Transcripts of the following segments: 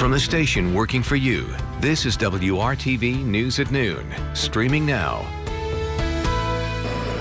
From the station working for you, this is WRTV News at Noon, streaming now.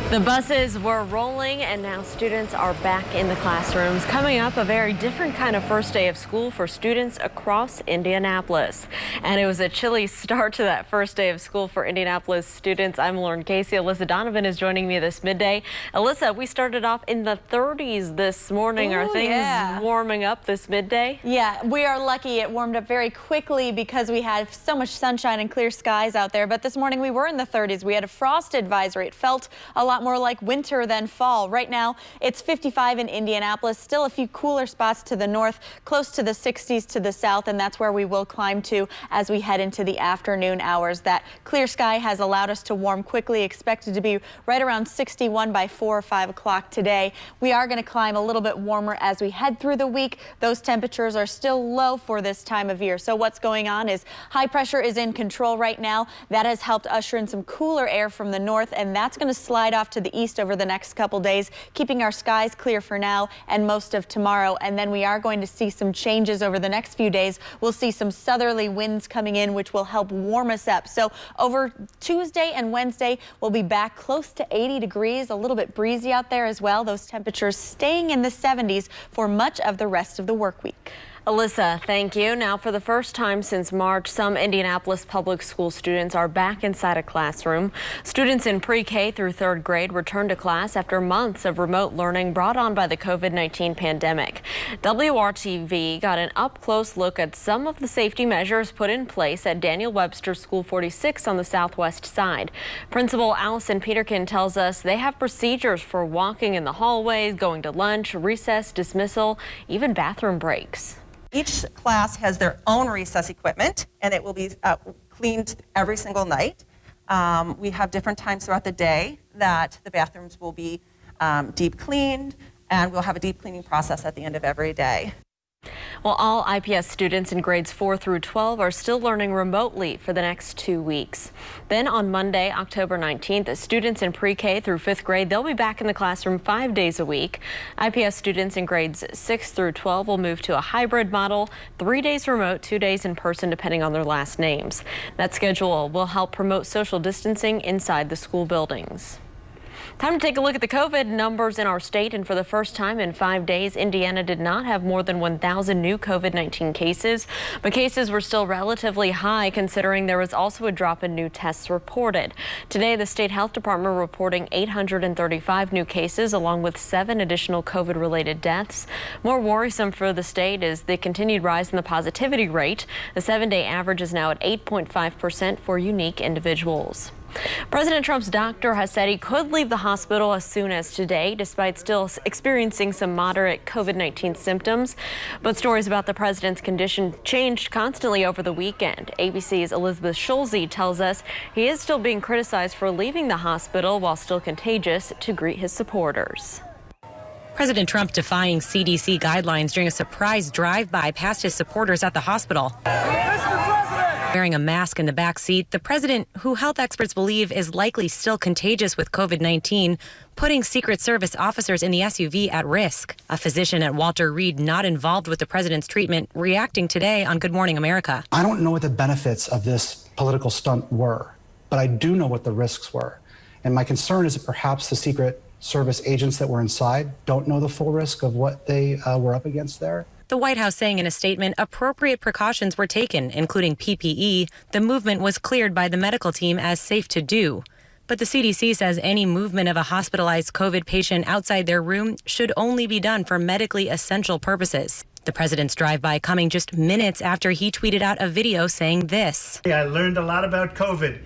The buses were rolling and now students are back in the classrooms. Coming up, a very different kind of first day of school for students across Indianapolis. And it was a chilly start to that first day of school for Indianapolis students. I'm Lauren Casey. Alyssa Donovan is joining me this midday. Alyssa, we started off in the 30s this morning. Are things warming up this midday? Yeah, we are lucky. It warmed up very quickly because we had so much sunshine and clear skies out there. But this morning we were in the 30s. We had a frost advisory. It felt a lot more like winter than fall. Right now it's 55 in Indianapolis, still a few cooler spots to the north, close to the 60s to the south, and that's where we will climb to as we head into the afternoon hours. That clear sky has allowed us to warm quickly, expected to be right around 61 by 4 or 5 o'clock today. We are going to climb a little bit warmer as we head through the week. Those temperatures are still low for this time of year. So what's going on is high pressure is in control right now. That has helped usher in some cooler air from the north, and that's going to slide off to the east over the next couple days, keeping our skies clear for now and most of tomorrow. And then we are going to see some changes over the next few days. We'll see some southerly winds coming in, which will help warm us up. So over Tuesday and Wednesday, we'll be back close to 80 degrees, a little bit breezy out there as well. Those temperatures staying in the 70s for much of the rest of the work week. Alyssa, thank you. Now, for the first time since March, some Indianapolis public school students are back inside a classroom. Students in pre-K through third grade returned to class after months of remote learning brought on by the COVID-19 pandemic. WRTV got an up-close look at some of the safety measures put in place at Daniel Webster School 46 on the southwest side. Principal Allison Peterkin tells us they have procedures for walking in the hallways, going to lunch, recess, dismissal, even bathroom breaks. Each class has their own recess equipment, and it will be cleaned every single night. We have different times throughout the day that the bathrooms will be deep cleaned, and we'll have a deep cleaning process at the end of every day. Well, all IPS students in grades 4 through 12 are still learning remotely for the next 2 weeks. Then on Monday, October 19th, students in pre-K through 5th grade, they'll be back in the classroom 5 days a week. IPS students in grades 6 through 12 will move to a hybrid model, 3 days remote, 2 days in person, depending on their last names. That schedule will help promote social distancing inside the school buildings. Time to take a look at the COVID numbers in our state, and for the first time in 5 days, Indiana did not have more than 1,000 new COVID-19 cases, but cases were still relatively high considering there was also a drop in new tests reported. Today, the state health department reporting 835 new cases along with 7 additional COVID-related deaths. More worrisome for the state is the continued rise in the positivity rate. The 7-day average is now at 8.5% for unique individuals. President Trump's doctor has said he could leave the hospital as soon as today, despite still experiencing some moderate COVID-19 symptoms. But stories about the president's condition changed constantly over the weekend. ABC's Elizabeth Schulze tells us he is still being criticized for leaving the hospital while still contagious to greet his supporters. President Trump defying CDC guidelines during a surprise drive-by past his supporters at the hospital. Wearing a mask in the back seat, the president, who health experts believe is likely still contagious with COVID-19, putting Secret Service officers in the SUV at risk. A physician at Walter Reed not involved with the president's treatment reacting today on Good Morning America. I don't know what the benefits of this political stunt were, but I do know what the risks were. And my concern is that perhaps the Secret Service agents that were inside don't know the full risk of what they were up against there. The White House saying in a statement appropriate precautions were taken, including PPE. The movement was cleared by the medical team as safe to do. But the CDC says any movement of a hospitalized COVID patient outside their room should only be done for medically essential purposes. The president's drive-by coming just minutes after he tweeted out a video saying this. I learned a lot about COVID.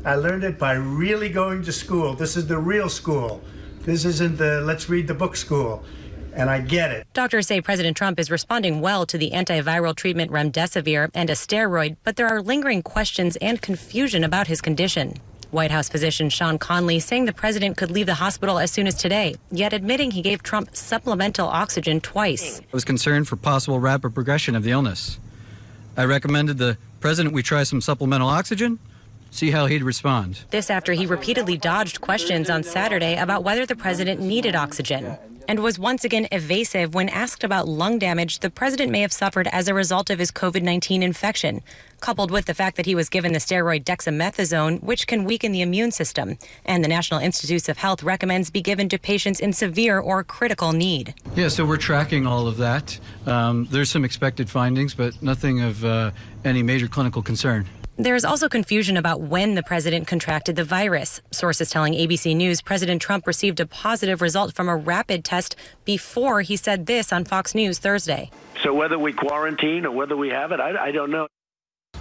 I learned it by really going to school. This is the real school. This isn't the let's read the book school. And I get it. Doctors say President Trump is responding well to the antiviral treatment remdesivir and a steroid, but there are lingering questions and confusion about his condition. White House physician Sean Conley saying the president could leave the hospital as soon as today, yet admitting he gave Trump supplemental oxygen twice. I was concerned for possible rapid progression of the illness. I recommended the president we try some supplemental oxygen, see how he'd respond. This after he repeatedly dodged questions on Saturday about whether the president needed oxygen. and was once again evasive when asked about lung damage the president may have suffered as a result of his COVID-19 infection, coupled with the fact that he was given the steroid dexamethasone, which can weaken the immune system. And the National Institutes of Health recommends be given to patients in severe or critical need. Yeah, so we're tracking all of that. There's some expected findings, but nothing of any major clinical concern. There is also confusion about when the president contracted the virus. Sources telling ABC News President Trump received a positive result from a rapid test before he said this on Fox News Thursday. So whether we quarantine or whether we have it, I don't know.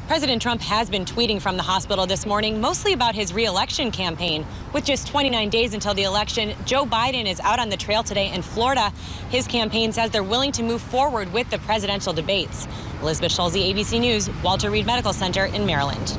President Trump has been tweeting from the hospital this morning, mostly about his re-election campaign. With just 29 days until the election, Joe Biden is out on the trail today in Florida. His campaign says they're willing to move forward with the presidential debates. Elizabeth Schulze, ABC News, Walter Reed Medical Center in Maryland.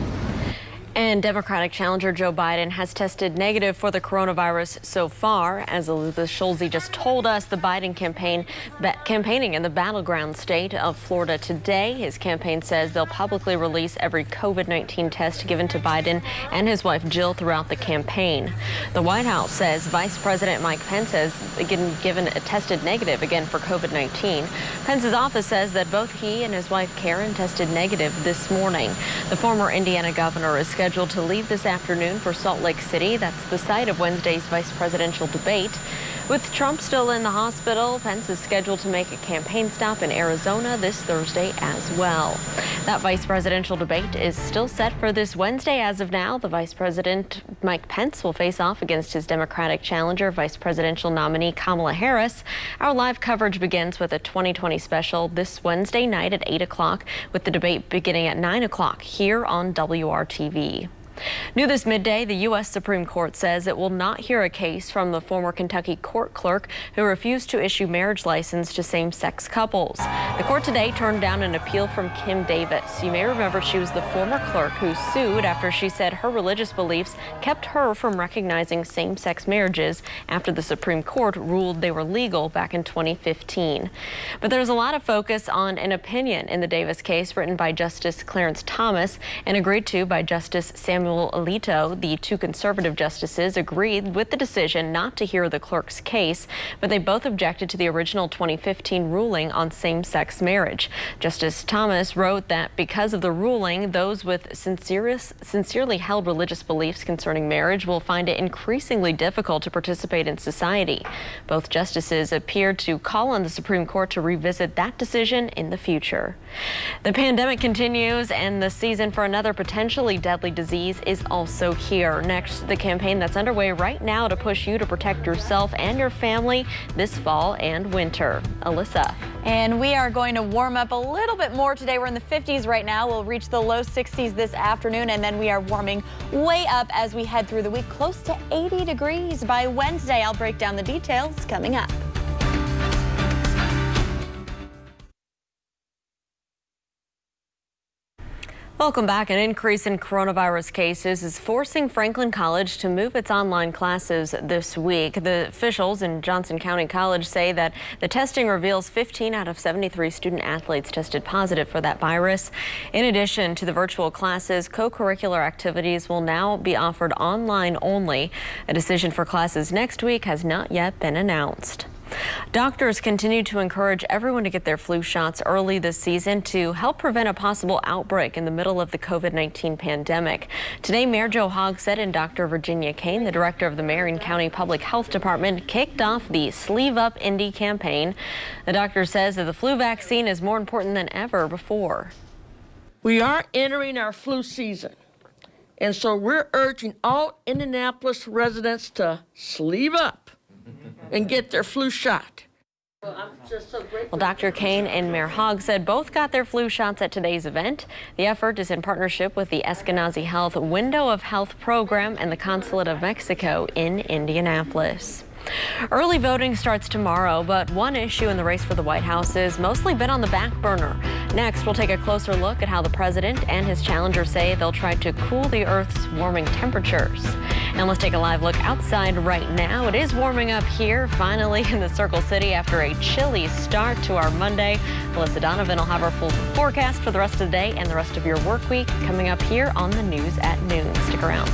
And Democratic challenger Joe Biden has tested negative for the coronavirus so far. As Elizabeth Schulze just told us, the Biden campaigning in the battleground state of Florida today. His campaign says they'll publicly release every COVID-19 test given to Biden and his wife Jill throughout the campaign. The White House says Vice President Mike Pence has tested negative again for COVID-19. Pence's office says that both he and his wife Karen tested negative this morning. The former Indiana governor is scheduled to leave this afternoon for Salt Lake City. That's the site of Wednesday's vice presidential debate. With Trump still in the hospital, Pence is scheduled to make a campaign stop in Arizona this Thursday as well. That vice presidential debate is still set for this Wednesday as of now. The Vice President Mike Pence will face off against his Democratic challenger, vice presidential nominee Kamala Harris. Our live coverage begins with a 2020 special this Wednesday night at 8 o'clock, with the debate beginning at 9 o'clock here on WRTV. New this midday, the U.S. Supreme Court says it will not hear a case from the former Kentucky court clerk who refused to issue marriage license to same-sex couples. The court today turned down an appeal from Kim Davis. You may remember she was the former clerk who sued after she said her religious beliefs kept her from recognizing same-sex marriages after the Supreme Court ruled they were legal back in 2015. But there's a lot of focus on an opinion in the Davis case written by Justice Clarence Thomas and agreed to by Justice Samuel Alito. The two conservative justices agreed with the decision not to hear the clerk's case, but they both objected to the original 2015 ruling on same-sex marriage. Justice Thomas wrote that because of the ruling, those with sincerely held religious beliefs concerning marriage will find it increasingly difficult to participate in society. Both justices appeared to call on the Supreme Court to revisit that decision in the future. The pandemic continues, and the season for another potentially deadly disease is also here. Next, the campaign that's underway right now to push you to protect yourself and your family this fall and winter. Alyssa. And we are going to warm up a little bit more today. We're in the 50s right now. We'll reach the low 60s this afternoon, and then we are warming way up as we head through the week, close to 80 degrees by Wednesday. I'll break down the details coming up. Welcome back. An increase in coronavirus cases is forcing Franklin College to move its online classes this week. The officials in Johnson County College say that the testing reveals 15 out of 73 student athletes tested positive for that virus. In addition to the virtual classes, co-curricular activities will now be offered online only. A decision for classes next week has not yet been announced. Doctors continue to encourage everyone to get their flu shots early this season to help prevent a possible outbreak in the middle of the COVID-19 pandemic. Today, Mayor Joe Hogsett and Dr. Virginia Kane, the director of the Marion County Public Health Department, kicked off the Sleeve Up Indy campaign. The doctor says that the flu vaccine is more important than ever before. We are entering our flu season, and so we're urging all Indianapolis residents to sleeve up and get their flu shot. Well, Dr. Kane and Mayor Hogsett both got their flu shots at today's event. The effort is in partnership with the Eskenazi Health Window of Health program and the Consulate of Mexico in Indianapolis. Early voting starts tomorrow, but one issue in the race for the White House has mostly been on the back burner. Next, we'll take a closer look at how the president and his challenger say they'll try to cool the Earth's warming temperatures. And let's take a live look outside right now. It is warming up here, finally, in the Circle City after a chilly start to our Monday. Melissa Donovan will have our full forecast for the rest of the day and the rest of your work week coming up here on the News at Noon. Stick around.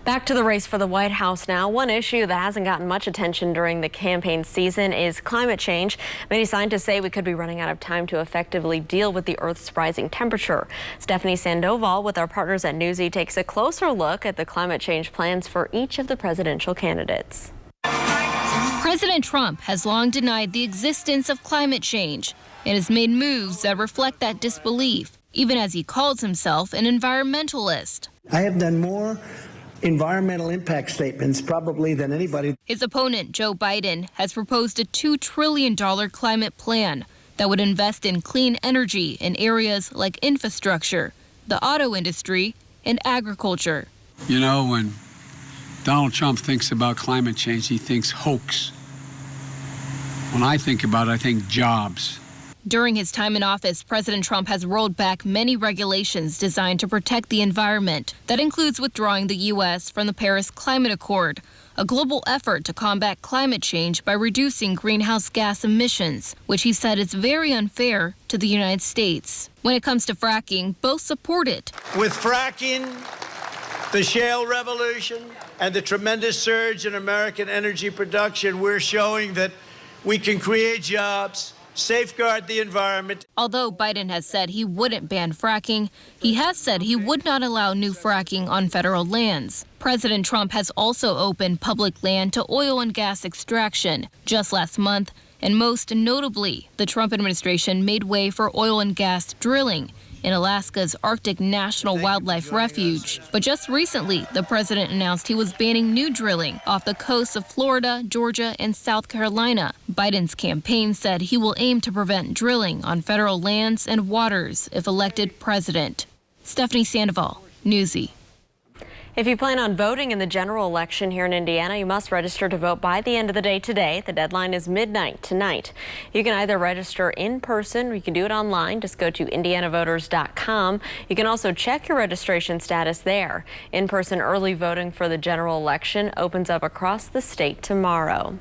Back to the race for the White House now. One issue that hasn't gotten much attention during the campaign season is climate change. Many scientists say we could be running out of time to effectively deal with the Earth's rising temperature. Stephanie Sandoval with our partners at Newsy takes a closer look at the climate change plans for each of the presidential candidates. President Trump has long denied the existence of climate change and has made moves that reflect that disbelief, even as he calls himself an environmentalist. I have done more environmental impact statements probably than anybody. His opponent, Joe Biden, has proposed a $2 trillion climate plan that would invest in clean energy in areas like infrastructure, the auto industry, and agriculture. You know, when Donald Trump thinks about climate change, he thinks hoax. When I think about it, I think jobs. During his time in office, President Trump has rolled back many regulations designed to protect the environment. That includes withdrawing the U.S. from the Paris Climate Accord, a global effort to combat climate change by reducing greenhouse gas emissions, which he said is very unfair to the United States. When it comes to fracking, both support it. With fracking, the shale revolution, and the tremendous surge in American energy production, we're showing that we can create jobs, safeguard the environment. Although Biden has said he wouldn't ban fracking, he has said he would not allow new fracking on federal lands. President Trump has also opened public land to oil and gas extraction just last month, and most notably, the Trump administration made way for oil and gas drilling in Alaska's Arctic National Wildlife Refuge. But just recently, the president announced he was banning new drilling off the coasts of Florida, Georgia, and South Carolina. Biden's campaign said he will aim to prevent drilling on federal lands and waters if elected president. Stephanie Sandoval, Newsy. If you plan on voting in the general election here in Indiana, you must register to vote by the end of the day today. The deadline is midnight tonight. You can either register in person or you can do it online. Just go to indianavoters.com. You can also check your registration status there. In-person early voting for the general election opens up across the state tomorrow.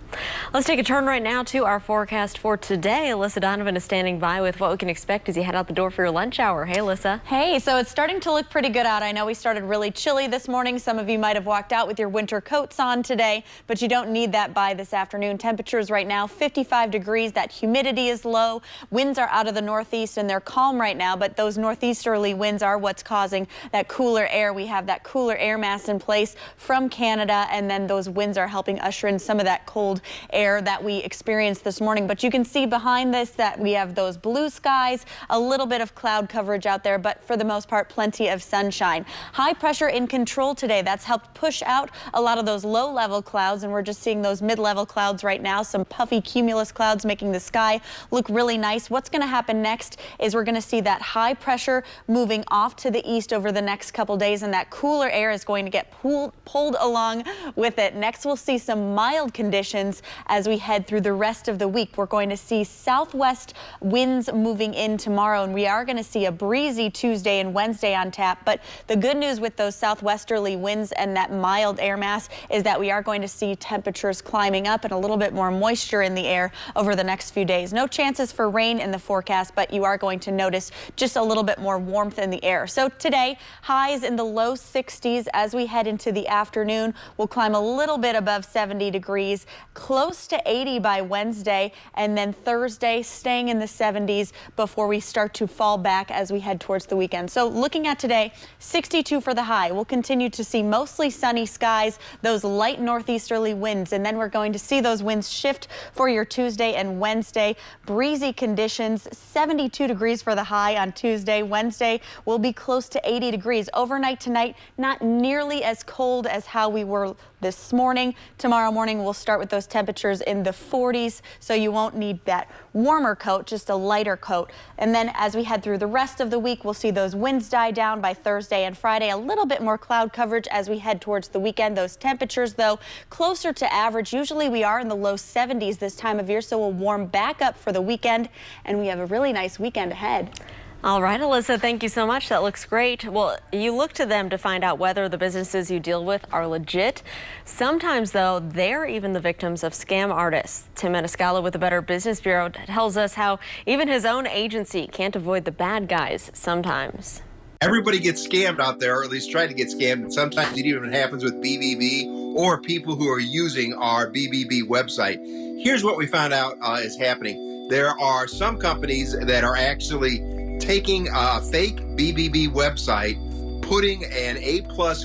Let's take a turn right now to our forecast for today. Alyssa Donovan is standing by with what we can expect as you head out the door for your lunch hour. Hey, Alyssa. Hey, so it's starting to look pretty good out. I know we started really chilly this morning. Some of you might have walked out with your winter coats on today, but you don't need that by this afternoon. Temperatures right now 55 degrees. That humidity is low. Winds are out of the northeast and they're calm right now, but those northeasterly winds are what's causing that cooler air. We have that cooler air mass in place from Canada, and then those winds are helping usher in some of that cold air that we experienced this morning. But you can see behind this that we have those blue skies, a little bit of cloud coverage out there, but for the most part, plenty of sunshine. High pressure in control today. That's helped push out a lot of those low-level clouds, and we're just seeing those mid-level clouds right now, some puffy cumulus clouds making the sky look really nice. What's going to happen next is we're going to see that high pressure moving off to the east over the next couple days, and that cooler air is going to get pulled along with it. Next, we'll see some mild conditions as we head through the rest of the week. We're going to see southwest winds moving in tomorrow, and we are going to see a breezy Tuesday and Wednesday on tap. But the good news with those southwesterly winds and that mild air mass is that we are going to see temperatures climbing up and a little bit more moisture in the air over the next few days. No chances for rain in the forecast, but you are going to notice just a little bit more warmth in the air. So today, highs in the low 60s. As we head into the afternoon, we'll climb a little bit above 70 degrees, close to 80 by Wednesday, and then Thursday staying in the 70s before we start to fall back as we head towards the weekend. So looking at today, 62 for the high. We'll continue to see mostly sunny skies, those light northeasterly winds, and then we're going to see those winds shift for your Tuesday and Wednesday. Breezy conditions, 72 degrees for the high on Tuesday. Wednesday will be close to 80 degrees. Overnight tonight, not nearly as cold as how we were this morning. Tomorrow morning, we'll start with those temperatures in the 40s, so you won't need that warmer coat, just a lighter coat. And then as we head through the rest of the week, we'll see those winds die down by Thursday and Friday. A little bit more cloud coverage as we head towards the weekend. Those temperatures, though, closer to average. Usually we are in the low 70s this time of year, so we'll warm back up for the weekend, and we have a really nice weekend ahead. All right, Alyssa, thank you so much. That looks great. Well, you look to them to find out whether the businesses you deal with are legit. Sometimes, though, they're even the victims of scam artists. Tim Maniscalco with the Better Business Bureau tells us how even his own agency can't avoid the bad guys sometimes. Everybody gets scammed out there, or at least try to get scammed, and sometimes it even happens with BBB or people who are using our BBB website. Here's what we found out is happening. There are some companies that are actually taking a fake BBB website, putting an A+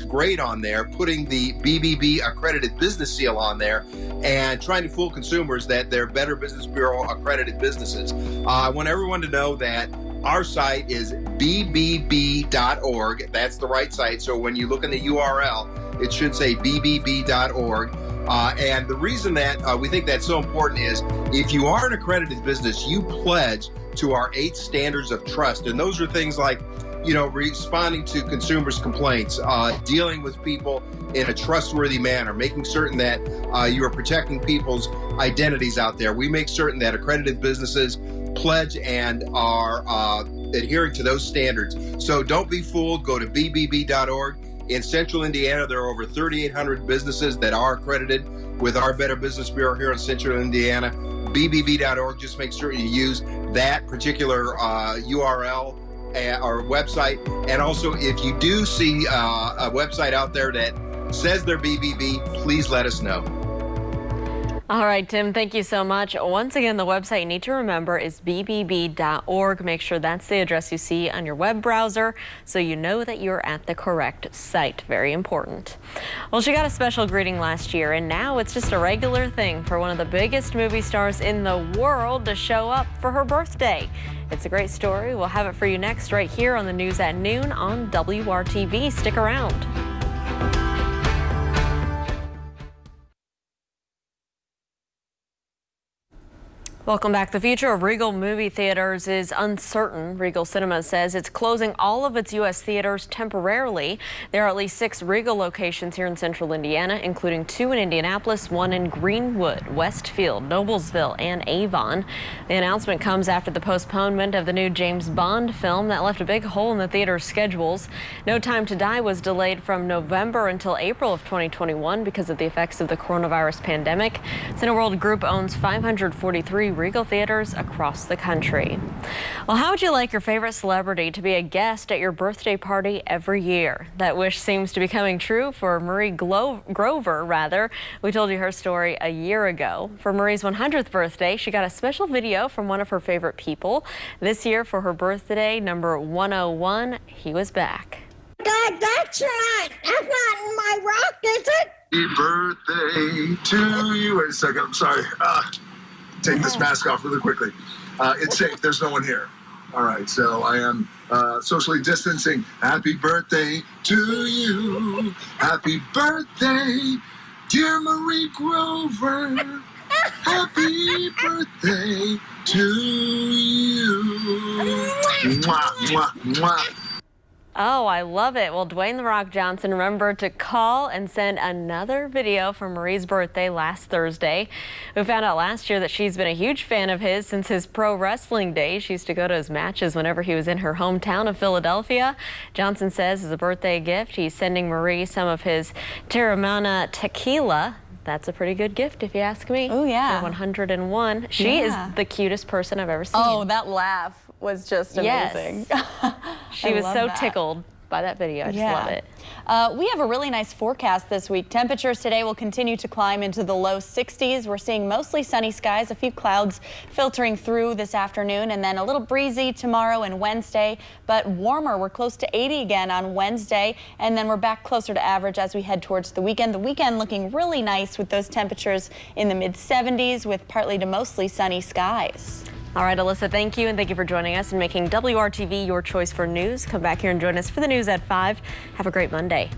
grade on there, putting the BBB accredited business seal on there, and trying to fool consumers that they're Better Business Bureau accredited businesses. I want everyone to know that our site is bbb.org. That's the right site. So when you look in the URL, it should say bbb.org. And the reason that we think that's so important is if you are an accredited business, you pledge to our 8 standards of trust. And those are things like, responding to consumers' complaints, dealing with people in a trustworthy manner, making certain that you are protecting people's identities out there. We make certain that accredited businesses pledge and are adhering to those standards. So don't be fooled. Go to bbb.org. In Central Indiana, there are over 3,800 businesses that are accredited with our Better Business Bureau here in Central Indiana. bbb.org. Just make sure you use that particular URL or website. And also, if you do see a website out there that says they're BBB, please let us know. All right, Tim, thank you so much. Once again, the website you need to remember is bbb.org. Make sure that's the address you see on your web browser so you know that you're at the correct site. Very important. Well, she got a special greeting last year, and now it's just a regular thing for one of the biggest movie stars in the world to show up for her birthday. It's a great story. We'll have it for you next right here on the News at Noon on WRTV. Stick around. Welcome back. The future of Regal movie theaters is uncertain. Regal Cinemas says it's closing all of its U.S. theaters temporarily. There are at least 6 Regal locations here in Central Indiana, including 2 in Indianapolis, 1 in Greenwood, Westfield, Noblesville, and Avon. The announcement comes after the postponement of the new James Bond film that left a big hole in the theater's schedules. No Time to Die was delayed from November until April of 2021 because of the effects of the coronavirus pandemic. Cineworld Group owns 543 Regal theaters across the country. Well, how would you like your favorite celebrity to be a guest at your birthday party every year? That wish seems to be coming true for Marie Grover. We told you her story a year ago. For Marie's 100th birthday, she got a special video from one of her favorite people. This year for her birthday, number 101, he was back. God, that's right. That's not in my rock, is it? Happy birthday to you. Wait a second, I'm sorry. Take this mask off really quickly. It's safe, there's no one here. All right, so I am socially distancing. Happy birthday to you. Happy birthday, dear Marie Grover. Happy birthday to you. Mwah, mwah, mwah. Oh, I love it. Well, Dwayne "The Rock" Johnson remembered to call and send another video for Marie's birthday last Thursday. We found out last year that she's been a huge fan of his since his pro wrestling days. She used to go to his matches whenever he was in her hometown of Philadelphia. Johnson says as a birthday gift, he's sending Marie some of his Terramana tequila. That's a pretty good gift if you ask me. Oh, yeah. 101. She is the cutest person I've ever seen. Oh, that laugh was just amazing. Yes. She was so tickled by that video. I just love it. We have a really nice forecast this week. Temperatures today will continue to climb into the low 60s. We're seeing mostly sunny skies, a few clouds filtering through this afternoon, and then a little breezy tomorrow and Wednesday, but warmer. We're close to 80 again on Wednesday, and then we're back closer to average as we head towards the weekend. The weekend looking really nice with those temperatures in the mid 70s with partly to mostly sunny skies. All right, Alyssa, thank you, and thank you for joining us and making WRTV your choice for news. Come back here and join us for the news at 5. Have a great Monday.